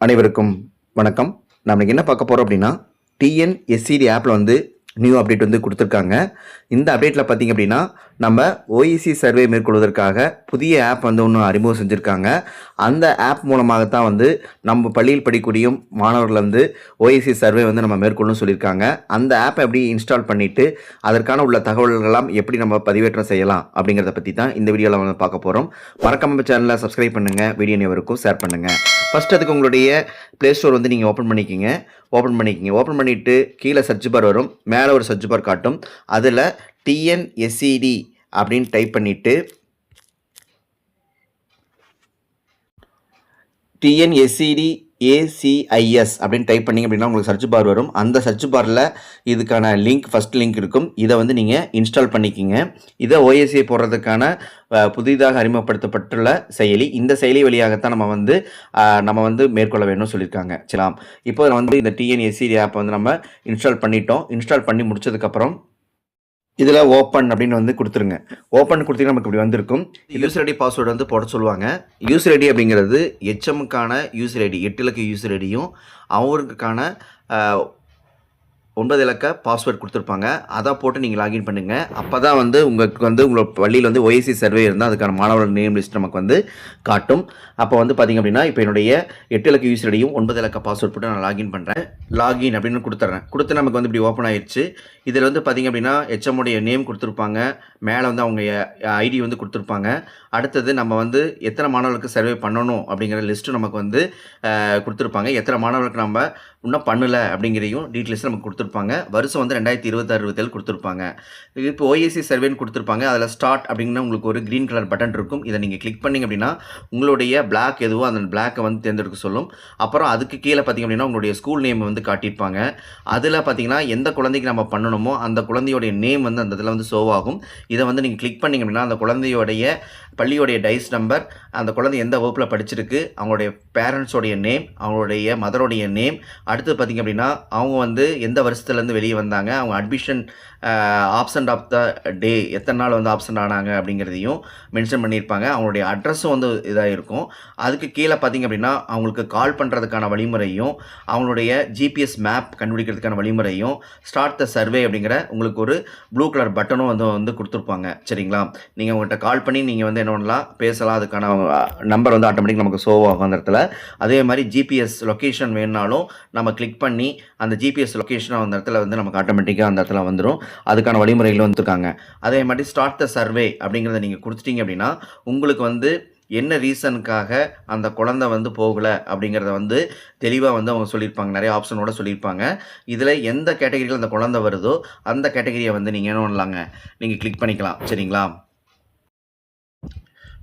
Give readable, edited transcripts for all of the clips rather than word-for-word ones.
அனைவருக்கும் வணக்கம். நம்ம என்ன பார்க்க போகிறோம் அப்படின்னா, டிஎன்எஸ்சிடி ஆப்பில் வந்து நியூ அப்டேட் வந்து கொடுத்துருக்காங்க. இந்த அப்டேட்டில் பார்த்திங்க அப்படின்னா, நம்ம ஓஇசி சர்வே மேற்கொள்வதற்காக புதிய ஆப் வந்து ஒன்று அறிமுகம் செஞ்சுருக்காங்க. அந்த ஆப் மூலமாகத்தான் வந்து நம்ம பள்ளியில் படிக்கக்கூடிய மாணவர்கள் வந்து ஓஇசி சர்வே வந்து நம்ம மேற்கொள்ளணும்னு சொல்லியிருக்காங்க. அந்த ஆப்பை எப்படி இன்ஸ்டால் பண்ணிவிட்டு அதற்கான உள்ள தகவல்கள்லாம் எப்படி நம்ம பதிவேற்றம் செய்யலாம் அப்படிங்கிறத பற்றி தான் இந்த வீடியோவில் வந்து பார்க்க போகிறோம். மறக்காம நம்ம சேனலை சப்ஸ்கிரைப் பண்ணுங்கள், வீடியோ அனைவருக்கும் ஷேர் பண்ணுங்கள். ஃபஸ்ட் அதுக்கு உங்களுடைய ப்ளே ஸ்டோர் வந்து நீங்கள் ஓப்பன் பண்ணிக்கிங்க. ஓப்பன் பண்ணிவிட்டு கீழே சர்ச் பார் வரும், மேலே ஒரு சர்ச் பார் காட்டும். அதில் டிஎன்எஸ்சிடி அப்படின்னு டைப் பண்ணிவிட்டு டிஎன்எஸ்சிடி ஏசிஐஎஸ் அப்படின்னு டைப் பண்ணிங்க அப்படின்னா உங்களுக்கு சர்ச் பார் வரும். அந்த சர்ச் பாரில் இதுக்கான லிங்க் ஃபஸ்ட் லிங்க் இருக்கும். இதை வந்து நீங்கள் இன்ஸ்டால் பண்ணிக்கிங்க. இதை ஓஎஸ்சியை போடுறதுக்கான புதிதாக அறிமுகப்படுத்தப்பட்டுள்ள செயலி. இந்த செயலி வழியாகத்தான் நம்ம வந்து மேற்கொள்ள வேணும்னு சொல்லியிருக்காங்க. சரிலாம், இப்போ வந்து இந்த டிஎன்எஸ்சிடி ஆப் வந்து நம்ம இன்ஸ்டால் பண்ணிட்டோம். இன்ஸ்டால் பண்ணி முடிச்சதுக்கப்புறம் இதில் ஓப்பன் அப்படின்னு வந்து கொடுத்துருங்க. ஓப்பன் கொடுத்தீங்கன்னா நமக்கு இப்படி வந்திருக்கும். யூசர் ஐடி பாஸ்வேர்டு வந்து போட சொல்லுவாங்க. யூசர் ஐடி அப்படிங்கிறது ஹெச்எம்முக்கான யூசர் ஐடி 8 இலக்க யூசர் ஐடியும் அவருக்கான 9 இலக்க பாஸ்வேர்ட் கொடுத்துருப்பாங்க. அதை போட்டு நீங்கள் லாகின் பண்ணுங்கள். அப்போ தான் வந்து உங்களுக்கு வந்து உங்களோட பள்ளியில் வந்து ஓஎஸ்சி சர்வே இருந்தால் அதுக்கான மாணவர்கள் நேம் லிஸ்ட் நமக்கு வந்து காட்டும். அப்போ வந்து பார்த்திங்க அப்படின்னா, இப்போ என்னுடைய 8 இலக்க யூசர் ஐடியும் 9 இலக்க பாஸ்வேர்ட் போட்டு நான் லாகின் பண்ணுறேன். லாகின் அப்படின்னு கொடுத்து நமக்கு வந்து இப்படி ஓப்பன் ஆயிடுச்சு. இதில் வந்து பார்த்திங்க அப்படின்னா ஹெச்எம்முடைய நேம் கொடுத்துருப்பாங்க, மேலே வந்து அவங்க ஐடி வந்து கொடுத்துருப்பாங்க. அடுத்தது நம்ம வந்து எத்தனை மாணவர்களுக்கு சர்வே பண்ணணும் அப்படிங்கிற லிஸ்ட்டு நமக்கு வந்து கொடுத்துருப்பாங்க. எத்தனை மாணவர்களுக்கு நம்ம இன்னும் பண்ணலை அப்படிங்கிறதையும் டீட்டெயில்ஸ் நமக்கு கொடுத்துருப்பாங்க. வருஷம் வந்து 2026-27 கொடுத்துருப்பாங்க. இப்போ ஓஎஸ்சி சர்வேன்னு கொடுத்துருப்பாங்க. அதில் ஸ்டார்ட் அப்படிங்கன்னா உங்களுக்கு ஒரு க்ரீன் கலர் பட்டன் இருக்கும். இதை நீங்கள் கிளிக் பண்ணிங்க அப்படின்னா உங்களுடைய பிளாக் எதுவோ அந்த பிளாக்கை வந்து தேர்ந்தெடுக்க சொல்லும். அப்புறம் அதுக்கு கீழே பார்த்திங்க அப்படின்னா உங்களுடைய ஸ்கூல் நேம் வந்து காட்டியிருப்பாங்க. அதில் பார்த்திங்கன்னா எந்த குழந்தைக்கு நம்ம பண்ணணுமோ அந்த குழந்தையோடைய நேம் வந்து அந்த இதில் வந்து ஷோ ஆகும். இதை வந்து நீங்கள் கிளிக் பண்ணிங்க அப்படின்னா அந்த குழந்தையோடைய பள்ளியோடைய டைஸ் நம்பர், அந்த குழந்தை எந்த வகுப்பில் படிச்சிருக்கு, அவங்களுடைய பேரண்ட்ஸோடைய நேம், அவங்களுடைய மதரோடைய நேம், அடுத்து பார்த்திங்க அப்படின்னா அவங்க வந்து எந்த வருஷத்துலேருந்து வெளியே வந்தாங்க, அவங்க அட்மிஷன் ஆப்சண்ட் ஆஃப் த டே எத்தனை நாள் வந்து ஆப்சண்ட் ஆனாங்க அப்படிங்கிறதையும் மென்ஷன் பண்ணியிருப்பாங்க. அவங்களுடைய அட்ரஸும் வந்து இதாக இருக்கும். அதுக்கு கீழே பார்த்திங்க அப்படின்னா அவங்களுக்கு கால் பண்ணுறதுக்கான வழிமுறையும், அவங்களுடைய ஜிபிஎஸ் மேப் கண்டுபிடிக்கிறதுக்கான வழிமுறையும், ஸ்டார்ட் த சர்வே அப்படிங்கிற உங்களுக்கு ஒரு ப்ளூ கலர் பட்டனும் வந்து கொடுத்துருப்பாங்க. சரிங்களா, நீங்கள் உங்கள்கிட்ட கால் பண்ணி நீங்கள் வந்து என்ன பண்ணலாம், பேசலாம். அதுக்கான நம்பர் வந்து ஆட்டோமேட்டிக் நமக்கு ஷோ ஆகும் அந்த இடத்துல. அதே மாதிரி ஜிபிஎஸ் லொக்கேஷன் வேணுனாலும் நம்ம கிளிக் பண்ணி அந்த ஜிபிஎஸ் லொக்கேஷன் அந்த இடத்துல வந்து நமக்கு ஆட்டோமேட்டிக்காக அந்த இடத்துல வந்துடும். அதுக்கான வழிமுறைகள் வந்துருக்காங்க. அதே மாதிரி ஸ்டார்ட் த சர்வே அப்படிங்கிறத நீங்கள் கொடுத்துட்டீங்க அப்படின்னா உங்களுக்கு வந்து என்ன ரீசனுக்காக அந்த குழந்தை வந்து போகலை அப்படிங்கிறத வந்து தெளிவாக வந்து அவங்க சொல்லியிருப்பாங்க. நிறைய ஆப்ஷனோட சொல்லியிருப்பாங்க. இதில் எந்த கேட்டகரியில் அந்த குழந்தை வருதோ அந்த கேட்டகரியை வந்து நீங்கள் என்ன பண்ணலாங்க, நீங்கள் கிளிக் பண்ணிக்கலாம். சரிங்களா,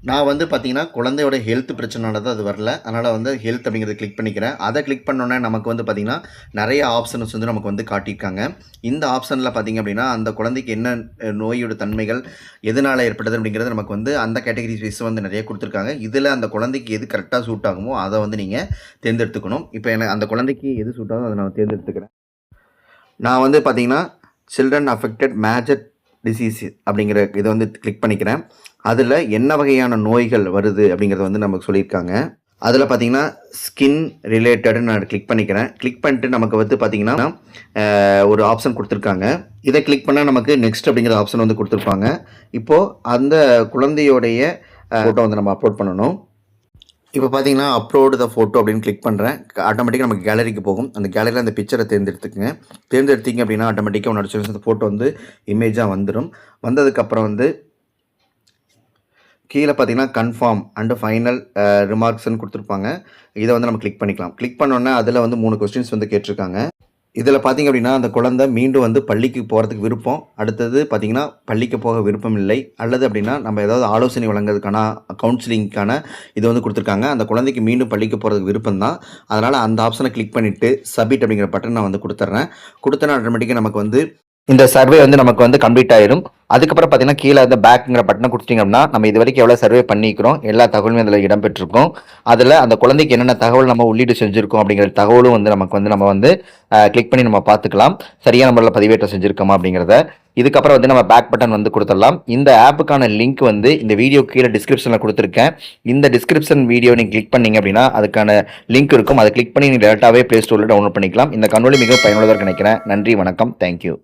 நான் வந்து பார்த்திங்கன்னா குழந்தையோட ஹெல்த் பிரச்சனைனால தான் அது வரல. அதனால் வந்து ஹெல்த் அப்படிங்கிறத கிளிக் பண்ணிக்கிறேன். அதை கிளிக் பண்ணோன்னே நமக்கு வந்து பார்த்திங்கன்னா நிறைய ஆப்ஷன்ஸ் வந்து நமக்கு வந்து காட்டியிருக்காங்க. இந்த ஆப்ஷனில் பார்த்திங்க அப்படின்னா அந்த குழந்தைக்கு என்ன நோயோட தன்மைகள் எதனால் ஏற்பட்டது அப்படிங்கிறது நமக்கு வந்து அந்த கேட்டகரி வைஸ் வந்து நிறைய கொடுத்துருக்காங்க. இதில் அந்த குழந்தைக்கு எது கரெக்டாக சூட் ஆகுமோ அதை வந்து நீங்கள் தேர்ந்தெடுத்துக்கணும். இப்போ எனக்கு அந்த குழந்தைக்கு எது சூட் ஆகும் அதை நான் தேர்ந்தெடுத்துக்கிறேன். நான் வந்து பார்த்திங்கன்னா சில்ட்ரன் அஃபெக்டட் மேஜர் டிசீஸ் அப்படிங்கிற இதை வந்து கிளிக் பண்ணிக்கிறேன். அதில் என்ன வகையான நோய்கள் வருது அப்படிங்கிறத வந்து நமக்கு சொல்லியிருக்காங்க. அதில் பார்த்திங்கன்னா ஸ்கின் ரிலேட்டட்னு நான் கிளிக் பண்ணிக்கிறேன். கிளிக் பண்ணிட்டு நமக்கு வந்து பார்த்திங்கன்னா ஒரு ஆப்ஷன் கொடுத்துருக்காங்க. இதை கிளிக் பண்ணால் நமக்கு நெக்ஸ்ட் அப்படிங்கிற ஆப்ஷன் வந்து கொடுத்துருப்பாங்க. இப்போது அந்த குழந்தையோடைய ஃபோட்டோ வந்து நம்ம அப்லோட் பண்ணணும். இப்போ பார்த்தீங்கன்னா அப்லோடு த ஃபோட்டோ அப்படின்னு கிளிக் பண்ணுறேன். ஆட்டோமேட்டிக்காக நமக்கு கேலரிக்கு போகும். அந்த கேலரியில் அந்த பிக்சரை தேர்ந்தெடுத்தீங்க அப்படின்னா ஆட்டோமேட்டிக்காக உன்னோட அந்த ஃபோட்டோ வந்து இமேஜாக வந்துடும். வந்ததுக்கப்புறம் வந்து கீழே பார்த்தீங்கன்னா கன்ஃபார்ம் அண்டு ஃபைனல் ரிமார்க்ஸ்ன்னு கொடுத்துருப்பாங்க. இதை வந்து நம்ம கிளிக் பண்ணிக்கலாம். கிளிக் பண்ணோன்னே அதில் வந்து 3 கொஸ்டின்ஸ் வந்து கேட்டிருக்காங்க. இதில் பார்த்திங்க அப்படின்னா அந்த குழந்தை மீண்டும் வந்து பள்ளிக்கு போகிறதுக்கு விருப்பம், அடுத்தது பார்த்திங்கன்னா பள்ளிக்கு போக விருப்பம் இல்லை, அல்லது அப்படின்னா நம்ம ஏதாவது ஆலோசனை வழங்குறதுக்கான கவுன்சிலிங்க்கான இது வந்து கொடுத்துருக்காங்க. அந்த குழந்தைக்கு மீண்டும் பள்ளிக்கு போகிறதுக்கு விருப்பம் தான். அதனால் அந்த ஆப்ஷனை கிளிக் பண்ணிவிட்டு சப்மிட் அப்படிங்கிற பட்டன் நான் வந்து கொடுத்துட்றேன். கொடுத்தனா ஆட்டோமேட்டிக்காக நமக்கு வந்து இந்த சர்வே வந்து நமக்கு வந்து கம்ப்ளீட் ஆயிரும். அதுக்கப்புறம் பார்த்தீங்கன்னா, கீழ வந்து பேக்ங்கிற பட்டன குடுத்துட்டீங்க அப்படின்னா, நம்ம இதுவரைக்கும் எவ்வளோ சர்வே பண்ணிக்கிறோம், எல்லா தகவலுமே அதில இடம்பெற்றிருக்கும். அதில அந்த குழந்தைக்கு என்னென்ன தகவல் நம்ம உள்ளீடு செஞ்சிருக்கோம் அப்படிங்கிற தகவலும் வந்து நமக்கு வந்து நம்ம வந்து கிளிக் பண்ணி நம்ம பார்த்துக்கலாம். சரியான முறையில பதிவேற்றம் செஞ்சிருக்கோமா அப்படிங்கிறத. இதுக்கப்புறம் வந்து நம்ம பேக் பட்டன் வந்து குடுத்துடலாம். இந்த ஆப்புக்கான லிங்க் வந்து இந்த வீடியோ கீழ டிஸ்கிரிப்ஷன்ல குடுத்துருக்கேன். இந்த டிஸ்கிரிப்ஷன் வீடியோ நீங்க கிளிக் பண்ணீங்க அப்படின்னா, அதுக்கான லிங்க் இருக்கும். அத கிளிக் பண்ணி நீங்க டைரக்ட்டாவே Play Storeல டவுன்லோட் பண்ணிக்கலாம். இந்த காணொளி மிகவும் பயனுள்ளதா இருக்கும்னு நினைக்கிறேன். நன்றி, வணக்கம். Thank you.